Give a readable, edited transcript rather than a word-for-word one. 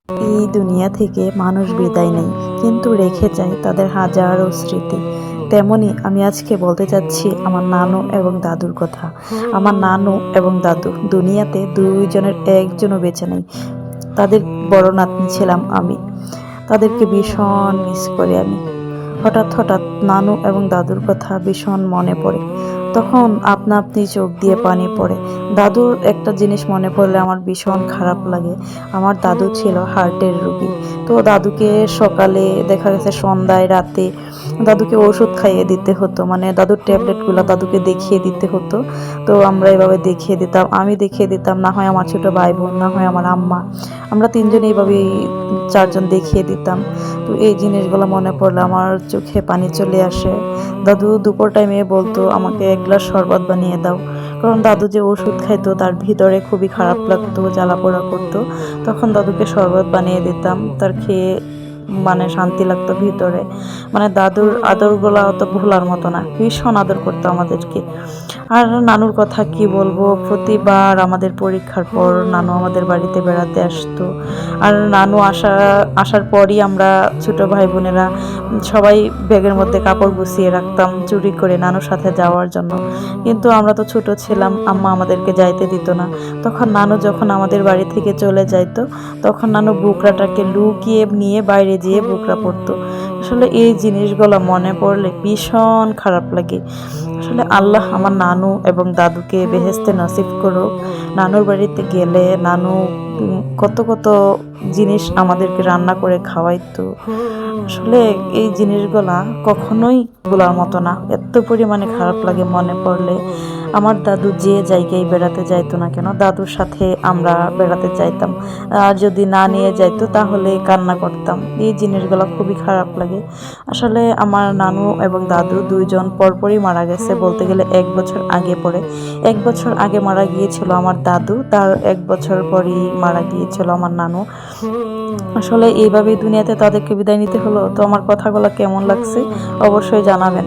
এই দুনিয়া থেকে মানুষ বিদায় নেয়, কিন্তু রেখে যায় তাদের হাজারো স্মৃতি। তেমনি আমি আজকে বলতে চাচ্ছি আমার নানু এবং দাদুর কথা। আমার নানু এবং দাদু দুনিয়াতে দুইজনের একজনও বেঁচে নেই। তাদের বড় নাতনি ছিলাম আমি। তাদেরকে ভীষণ মিস করি আমি। হঠাৎ হঠাৎ নানু এবং দাদুর কথা ভীষণ মনে পড়ে। তখন আপনা আপনি চোখ দিয়ে পানি পড়ে। দাদুর একটা জিনিস মনে পড়লে আমার ভীষণ খারাপ লাগে। আমার দাদু ছিল হার্টের রোগী। তো দাদুকে সকালে, দেখা গেছে সন্ধ্যায়, রাতে দাদুকে ওষুধ খাইয়ে দিতে হতো, মানে দাদুর ট্যাবলেটগুলো দাদুকে দেখিয়ে দিতে হতো। তো আমরা এভাবে দেখিয়ে দিতাম, আমি দেখিয়ে দিতাম, না হয় আমার ছোট ভাই বোন, না হয় আমার আম্মা, আমরা তিনজনে এইভাবেই চারজন দেখিয়ে দিতাম। তো এই জিনিসগুলো মনে পড়লে আমার চোখে পানি চলে আসে। দাদু দুপুর টাইমে বলতো আমাকে এক গ্লাস শরবত বানিয়ে দাও, কারণ দাদু যে ওষুধ খাইতো তার ভিতরে খুবই খারাপ লাগতো, জ্বালা পোড়া করতো। তখন দাদুকে শরবত বানিয়ে দিতাম, তার খেয়ে মানে শান্তি লাগতো ভিতরে। মানে দাদুর আদরগুলো অত ভোলার মতো না, ভীষণ আদর করতো আমাদেরকে। আর নানুর কথা কি বলবো, প্রতিবার আমাদের পরীক্ষার পর নানু আমাদের বাড়িতে বেড়াতে আসতো। আর নানু আসার পরই আমরা ছোট ভাই বোনেরা সবাই ব্যাগের মধ্যে কাপড় গুছিয়ে রাখতাম চুরি করে নানুর সাথে যাওয়ার জন্য। কিন্তু আমরা তো ছোট ছিলাম, আম্মা আমাদেরকে যাইতে দিত না। তখন নানু যখন আমাদের বাড়ি থেকে চলে যাইতো, তখন নানু বুকরাটাকে লুকিয়ে নিয়ে বাইরে যেয়ে বুকরা পড়তো। আসলে এই জিনিসগুলো মনে পড়লে ভীষণ খারাপ লাগে। আসলে আল্লাহ আমার নানু এবং দাদুকে বেহেশতে নসিব করুক। নানুর বাড়িতে গেলে নানু কত কত জিনিস আমাদেরকে রান্না করে খাওয়াইতো। আসলে এই জিনিসগুলা কখনোই বলার মতো না, এত পরিমাণে খারাপ লাগে মনে পড়লে। আমার দাদু যে জায়গায় বেড়াতে যাইতো না কেন, দাদুর সাথে আমরা বেড়াতে যাইতাম। আর যদি না নিয়ে যাইতো তাহলে কান্না করতাম। এই জিনিসগুলো খুবই খারাপ লাগে। আসলে আমার নানু এবং দাদু দুইজন পরপরই মারা গেছে, বলতে গেলে 1 বছর আগে পরে। 1 বছর আগে মারা গিয়েছিল আমার দাদু, তার 1 বছর পরই মারা গিয়েছিল আমার নানু। আসলে এইভাবেই দুনিয়াতে তাদেরকে বিদায় নিতে হলো। তো আমার কথাগুলো কেমন লাগছে অবশ্যই জানাবেন।